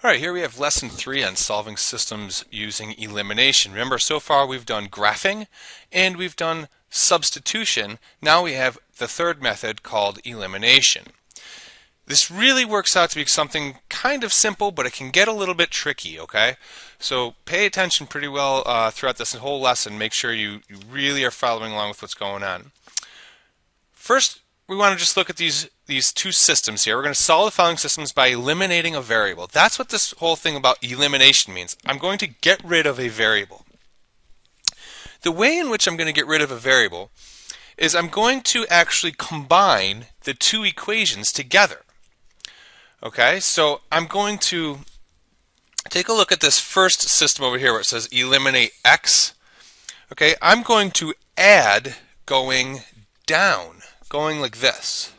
All right, here we have lesson 3 on solving systems using elimination. Remember, so far we've done graphing and we've done substitution. Now we have the third method called elimination. This really works out to be something kind of simple, but it can get a little bit tricky, okay? So pay attention pretty well throughout this whole lesson. Make sure you really are following along with what's going on. First, we want to just look at these two systems here. We're going to solve the following systems by eliminating a variable. That's what this whole thing about elimination means. I'm going to get rid of a variable. The way in which I'm going to get rid of a variable is I'm going to actually combine the two equations together. Okay, so I'm going to take a look at this first system over here where it says eliminate x. Okay, I'm going to add going down, going like this.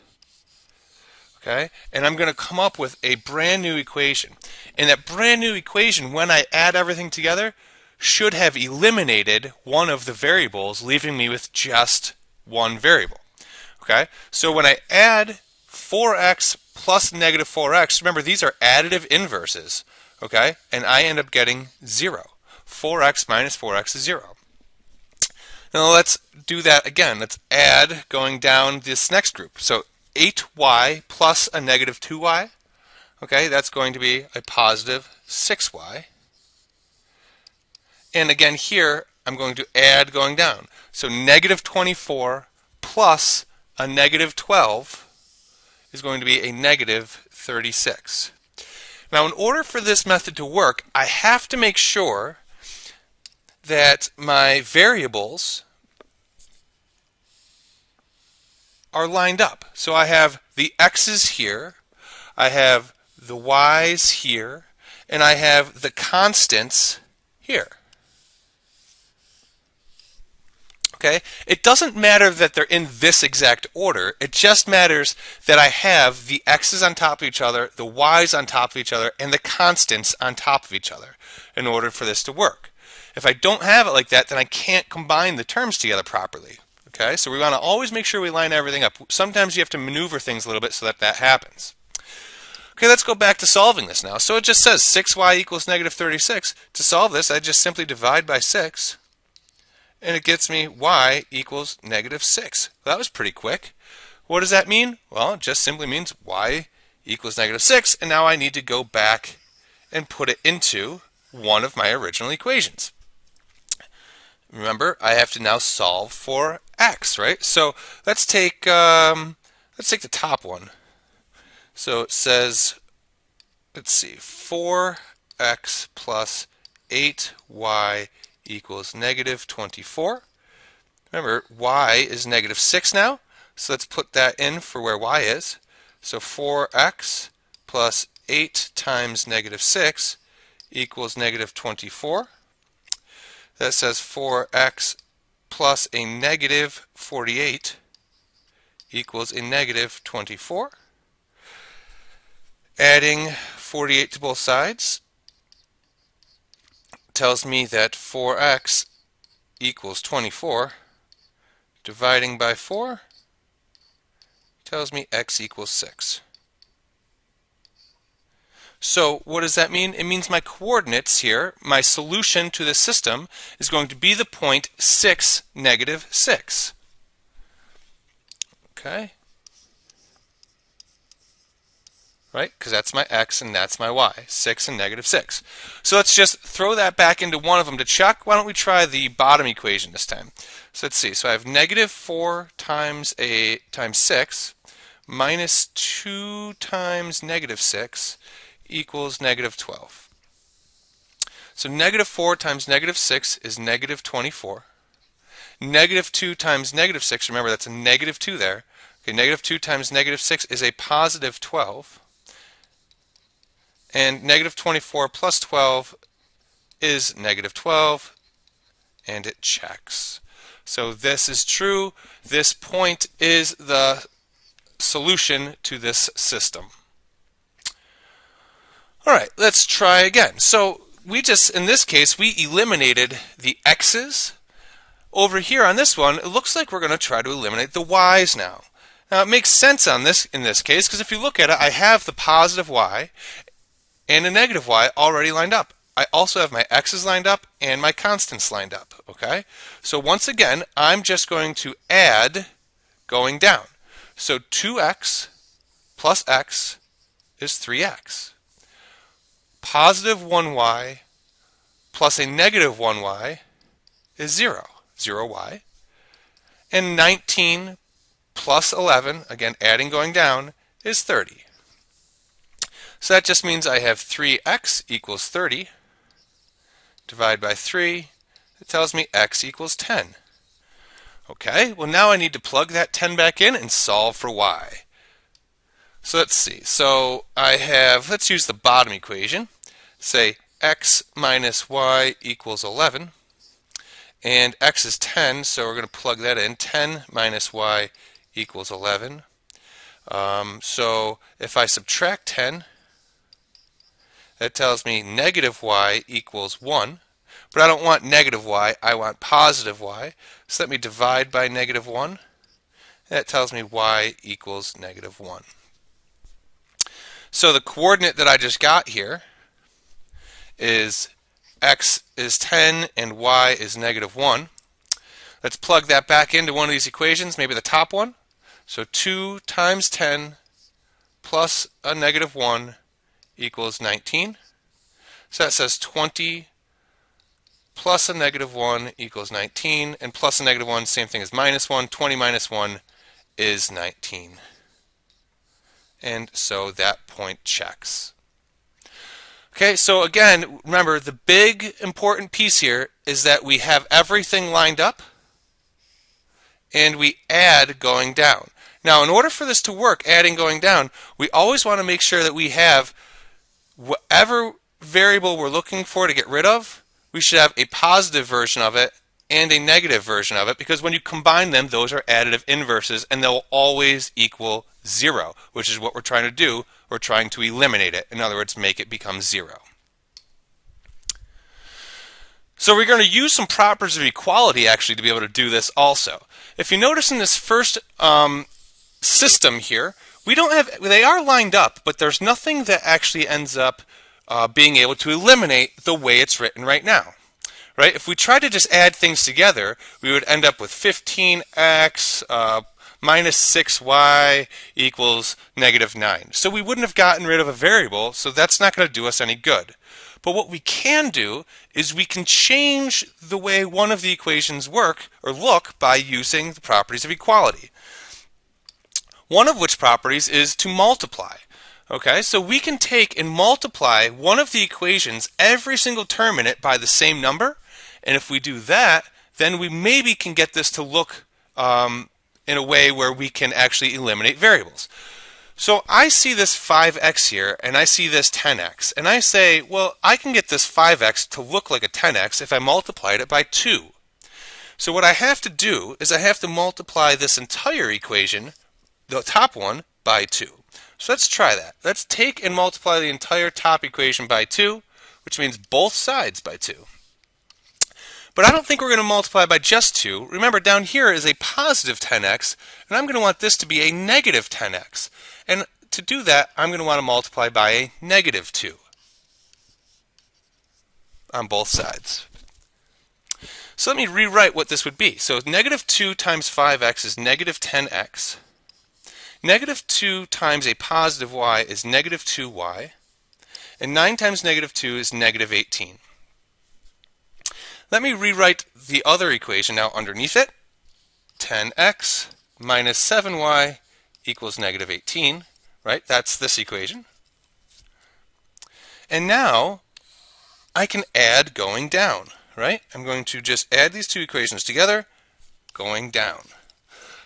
Okay, and I'm going to come up with a brand new equation. And that brand new equation, when I add everything together, should have eliminated one of the variables, leaving me with just one variable. Okay, so when I add 4x plus negative 4x, remember these are additive inverses, okay, and I end up getting 0. 4x minus 4x is 0. Now let's do that again. Let's add going down this next group. So 8y plus a negative 2y, okay, that's going to be a positive 6y. And again here, I'm going to add going down. So negative 24 plus a negative 12 is going to be a negative 36. Now, in order for this method to work, I have to make sure that my variables are lined up. So I have the x's here, I have the y's here, and I have the constants here. Okay? It doesn't matter that they're in this exact order. It just matters that I have the x's on top of each other, the y's on top of each other, and the constants on top of each other in order for this to work. If I don't have it like that, then I can't combine the terms together properly. Okay? So we want to always make sure we line everything up. Sometimes you have to maneuver things a little bit so that that happens. Okay, let's go back to solving this now. So it just says 6y equals negative 36. To solve this, I just simply divide by 6. And it gets me y equals negative 6. Well, that was pretty quick. What does that mean? Well, it just simply means y equals negative 6, and now I need to go back and put it into one of my original equations. Remember, I have to now solve for x, right? So let's take the top one. So it says, let's see, 4x plus 8y equals negative 24. Remember, y is negative 6 now, so let's put that in for where y is. So 4x plus 8 times negative 6 equals negative 24. That says 4x plus a negative 48 equals a negative 24. Adding 48 to both sides tells me that 4x equals 24. Dividing by 4 tells me x equals 6. So what does that mean? It means my coordinates here, my solution to this system, is going to be the point 6, negative 6. Okay? Right? Because that's my x and that's my y, 6 and negative 6. So let's just throw that back into one of them to check. Why don't we try the bottom equation this time? So let's see. So I have negative 4 times 6 minus 2 times negative 6 equals negative 12. So negative 4 times negative 6 is negative 24. Negative 2 times negative 6, remember that's a negative 2 there. Okay, negative 2 times negative 6 is a positive 12. And negative 24 plus 12 is negative 12, and it checks. So this is true. This point is the solution to this system. All right, let's try again. So we just, in this case, we eliminated the x's. Over here on this one, it looks like we're going to try to eliminate the y's now. Now it makes sense in this case, because if you look at it, I have the positive y, and a negative y already lined up. I also have my x's lined up and my constants lined up, okay? So once again, I'm just going to add going down. So 2x plus x is 3x. Positive 1y plus a negative 1y is 0, 0y. And 19 plus 11, again adding going down, is 30. So that just means I have 3x equals 30. Divide by 3, it tells me x equals 10. Okay, well now I need to plug that 10 back in and solve for y. So let's see. So I have, let's use the bottom equation. Say x minus y equals 11. And x is 10, so we're going to plug that in. 10 minus y equals 11. So if I subtract 10, that tells me negative y equals 1. But I don't want negative y, I want positive y. So let me divide by negative 1. That tells me y equals negative 1. So the coordinate that I just got here is x is 10 and y is negative 1. Let's plug that back into one of these equations, maybe the top one. So 2 times 10 plus a negative 1 equals 19. So that says 20 plus a negative 1 equals 19, and plus a negative 1, same thing as minus 1. 20 minus 1 is 19. And so that point checks. Okay, so again, remember the big important piece here is that we have everything lined up and we add going down. Now, in order for this to work, adding going down, we always want to make sure that we have whatever variable we're looking for to get rid of, we should have a positive version of it and a negative version of it, because when you combine them, those are additive inverses and they'll always equal 0, which is what we're trying to do. We're trying to eliminate it. In other words, make it become 0. So we're going to use some properties of equality actually to be able to do this also. If you notice in this first system here, we don't have, they are lined up, but there's nothing that actually ends up being able to eliminate the way it's written right now. Right? If we try to just add things together, we would end up with 15x minus 6y equals negative 9. So we wouldn't have gotten rid of a variable, so that's not going to do us any good. But what we can do is we can change the way one of the equations work or look by using the properties of equality. One of which properties is to multiply. Okay, so we can take and multiply one of the equations, every single term in it, by the same number. And if we do that, then we maybe can get this to look in a way where we can actually eliminate variables. So I see this 5x here, and I see this 10x. And I say, well, I can get this 5x to look like a 10x if I multiplied it by 2. So what I have to do is I have to multiply this entire equation, the top one, by 2. So let's try that. Let's take and multiply the entire top equation by 2, which means both sides by 2. But I don't think we're going to multiply by just 2. Remember, down here is a positive 10x, and I'm going to want this to be a negative 10x. And to do that, I'm going to want to multiply by a negative 2 on both sides. So let me rewrite what this would be. So negative 2 times 5x is negative 10x. Negative 2 times a positive y is negative 2y. And 9 times negative 2 is negative 18. Let me rewrite the other equation now underneath it. 10x minus 7y equals negative 18. Right? That's this equation. And now I can add going down. Right? I'm going to just add these two equations together, going down.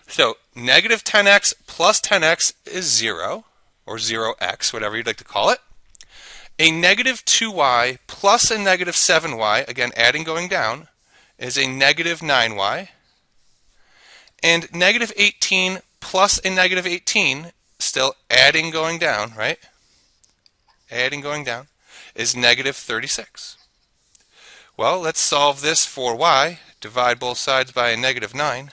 So negative 10x plus 10x is 0, or 0x, whatever you'd like to call it. A negative 2y plus a negative 7y, again adding going down, is a negative 9y. And negative 18 plus a negative 18, still adding going down, right? Adding going down, is negative 36. Well, let's solve this for y. Divide both sides by a negative 9.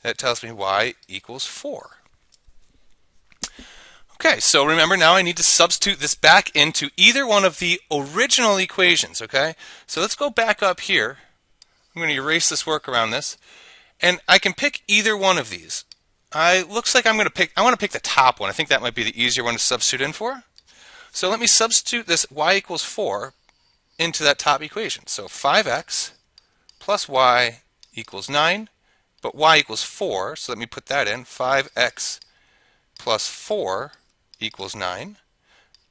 That tells me y equals 4. Okay, so remember now I need to substitute this back into either one of the original equations, okay? So let's go back up here. I'm going to erase this work around this, and I can pick either one of these. Looks like I want to pick the top one. I think that might be the easier one to substitute in for. So let me substitute this y equals 4 into that top equation. So 5x plus y equals 9, but y equals 4, so let me put that in. 5x plus 4 equals 9.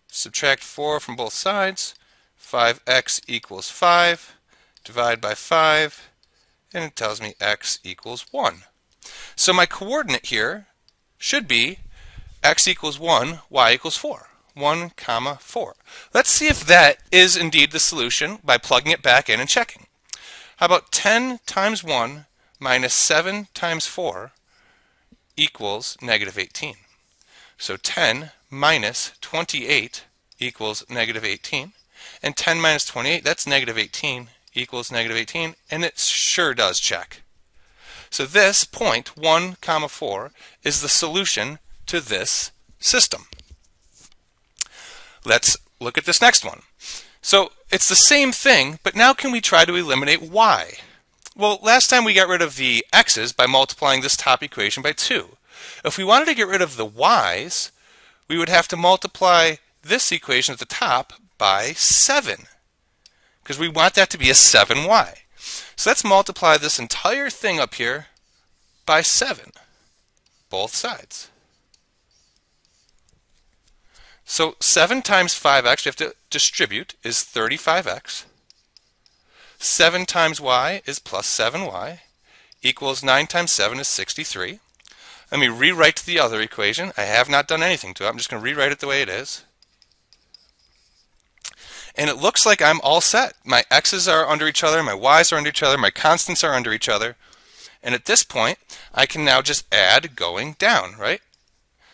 Subtract 4 from both sides. 5x equals 5. Divide by 5, and it tells me x equals 1. So my coordinate here should be x equals 1, y equals 4. 1 comma 4. Let's see if that is indeed the solution by plugging it back in and checking. How about 10 times 1 minus 7 times 4 equals negative 18. So 10 minus 28 equals negative 18. And 10 minus 28, that's negative 18, equals negative 18. And it sure does check. So this point, 1 comma 4, is the solution to this system. Let's look at this next one. So it's the same thing, but now can we try to eliminate y? Well, last time we got rid of the x's by multiplying this top equation by 2. If we wanted to get rid of the y's, we would have to multiply this equation at the top by 7, because we want that to be a 7y. So let's multiply this entire thing up here by 7, both sides. So 7 times 5x, we have to distribute, is 35x. 7 times y is plus 7y, equals 9 times 7 is 63. Let me rewrite the other equation. I have not done anything to it. I'm just going to rewrite it the way it is. And it looks like I'm all set. My x's are under each other, my y's are under each other, my constants are under each other. And at this point, I can now just add going down, right?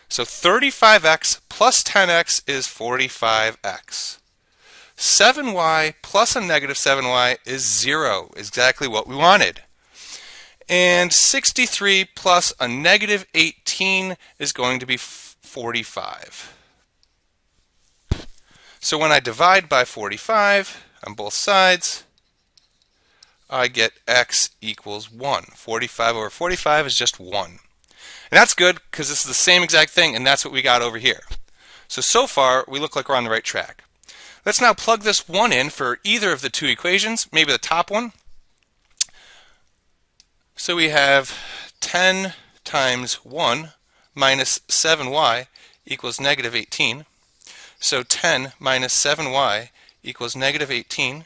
So 35x plus 10x is 45x. 7y plus a negative 7y is 0, exactly what we wanted. And 63 plus a negative 18 is going to be 45. So when I divide by 45 on both sides, I get x equals 1. 45 over 45 is just 1. And that's good because this is the same exact thing, and that's what we got over here. So far, we look like we're on the right track. Let's now plug this 1 in for either of the two equations, maybe the top one. So we have 10 times 1 minus 7y equals negative 18. So 10 minus 7y equals negative 18.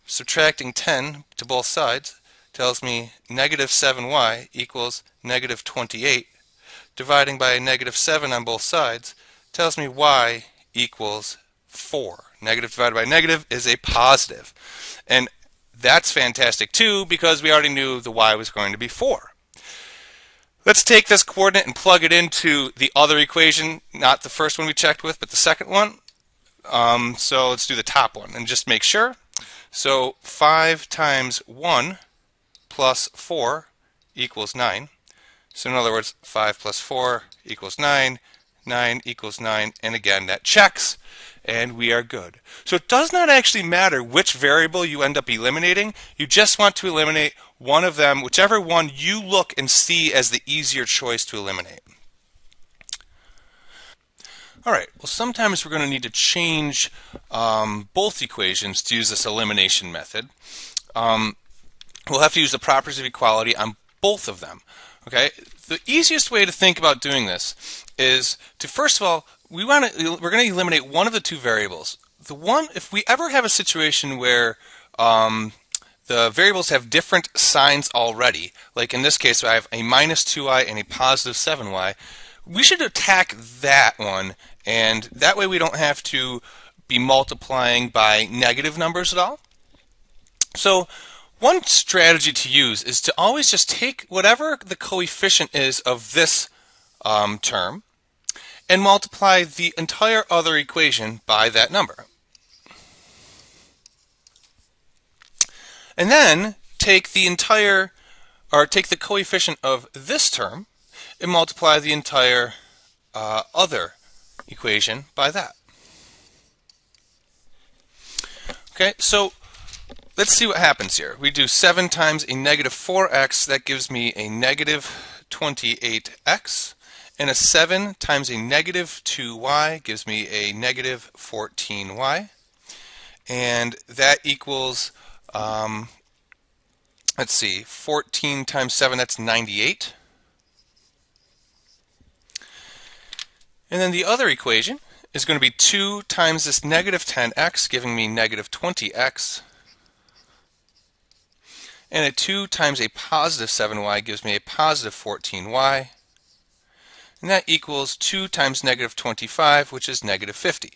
Subtracting 10 to both sides tells me negative 7y equals negative 28. Dividing by negative 7 on both sides tells me y equals 4. Negative divided by negative is a positive. And that's fantastic too, because we already knew the y was going to be 4. Let's take this coordinate and plug it into the other equation, not the first one we checked with, but the second one. So let's do the top one and just make sure. So 5 times 1 plus 4 equals 9. So in other words, 5 plus 4 equals 9. 9 equals 9. And again, that checks. And we are good. So it does not actually matter which variable you end up eliminating. You just want to eliminate one of them, whichever one you look and see as the easier choice to eliminate. Alright, well sometimes we're going to need to change both equations to use this elimination method. We'll have to use the properties of equality on both of them. Okay, the easiest way to think about doing this is to, first of all, we're going to eliminate one of the two variables. If we ever have a situation where the variables have different signs already, like in this case I have a minus 2y and a positive 7y, we should attack that one, and that way we don't have to be multiplying by negative numbers at all. So one strategy to use is to always just take whatever the coefficient is of this term and multiply the entire other equation by that number. And then take the coefficient of this term and multiply the entire other equation by that. Okay, so let's see what happens here. We do 7 times a negative 4x, that gives me a negative 28x. And a 7 times a negative 2y gives me a negative 14y. And that equals, let's see, 14 times 7, that's 98. And then the other equation is going to be 2 times this negative 10x, giving me negative 20x. And a 2 times a positive 7y gives me a positive 14y. And that equals 2 times negative 25, which is negative 50.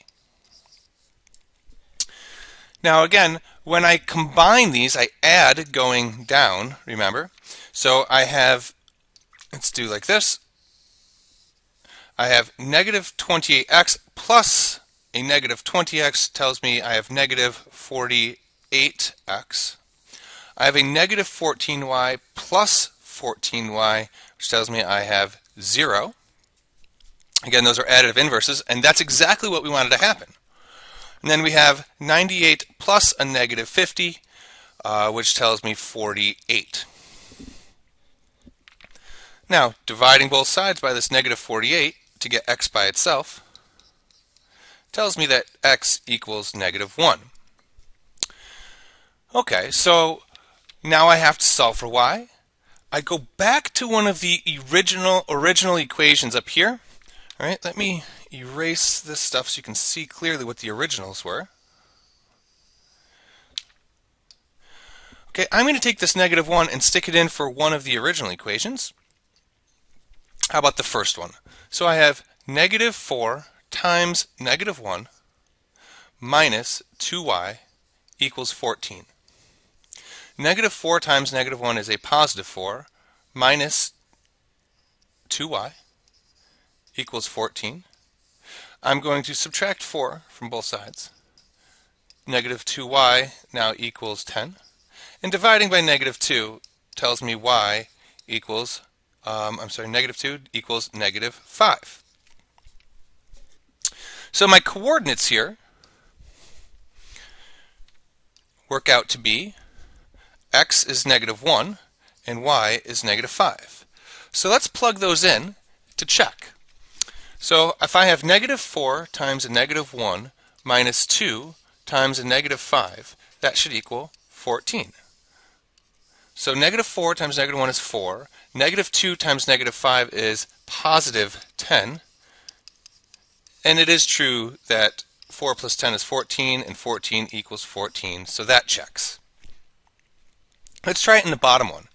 Now again, when I combine these, I add going down, remember? So I have, let's do like this. I have negative 28x plus a negative 20x tells me I have negative 48x. I have a negative 14y plus 14y, which tells me I have 0. Again, those are additive inverses, and that's exactly what we wanted to happen. And then we have 98 plus a negative 50, which tells me 48. Now, dividing both sides by this negative 48 to get x by itself tells me that x equals negative 1. Okay, so now I have to solve for y. I go back to one of the original equations up here. All right, let me erase this stuff so you can see clearly what the originals were. Okay, I'm going to take this negative 1 and stick it in for one of the original equations. How about the first one? So I have negative 4 times negative 1 minus 2y equals 14. Negative 4 times negative 1 is a positive 4 minus 2y equals 14. I'm going to subtract 4 from both sides. Negative 2y now equals 10. And dividing by negative 2 tells me y equals, negative 2 equals negative 5. So my coordinates here work out to be x is negative 1 and y is negative 5. So let's plug those in to check. So if I have negative 4 times a negative 1 minus 2 times a negative 5, that should equal 14. So negative 4 times negative 1 is 4. Negative 2 times negative 5 is positive 10. And it is true that 4 plus 10 is 14, and 14 equals 14, so that checks. Let's try it in the bottom one.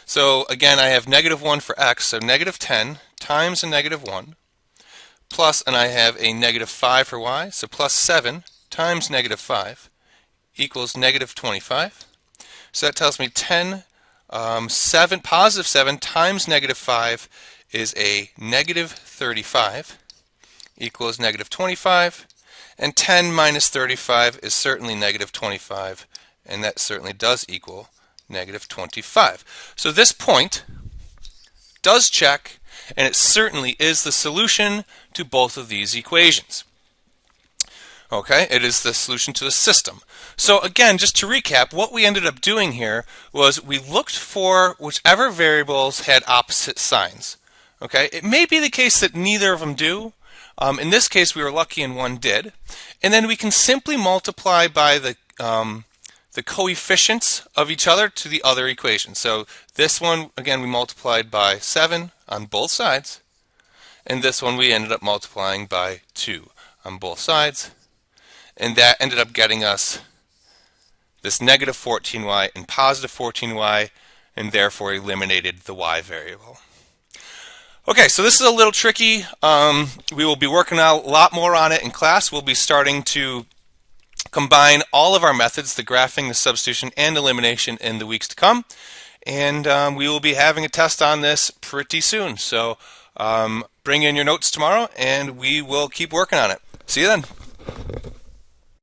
So again, I have negative 1 for x, so negative 10 times a negative 1, plus, and I have a negative 5 for y, so plus 7 times negative 5 equals negative 25. So that tells me positive 7 times negative 5 is a negative 35 equals negative 25. And 10 minus 35 is certainly negative 25, and that certainly does equal negative 25. So this point does check, and it certainly is the solution to both of these equations. Okay, it is the solution to the system. So again, just to recap, what we ended up doing here was we looked for whichever variables had opposite signs. Okay, it may be the case that neither of them do. In this case, we were lucky and one did. And then we can simply multiply by the coefficients of each other to the other equation. So this one, again, we multiplied by 7 on both sides. And this one we ended up multiplying by 2 on both sides. And that ended up getting us this negative 14y and positive 14y, and therefore eliminated the y variable. Okay, so this is a little tricky. We will be working out a lot more on it in class. We'll be starting to combine all of our methods, the graphing, the substitution, and elimination in the weeks to come. And we will be having a test on this pretty soon. So bring in your notes tomorrow, and we will keep working on it. See you then.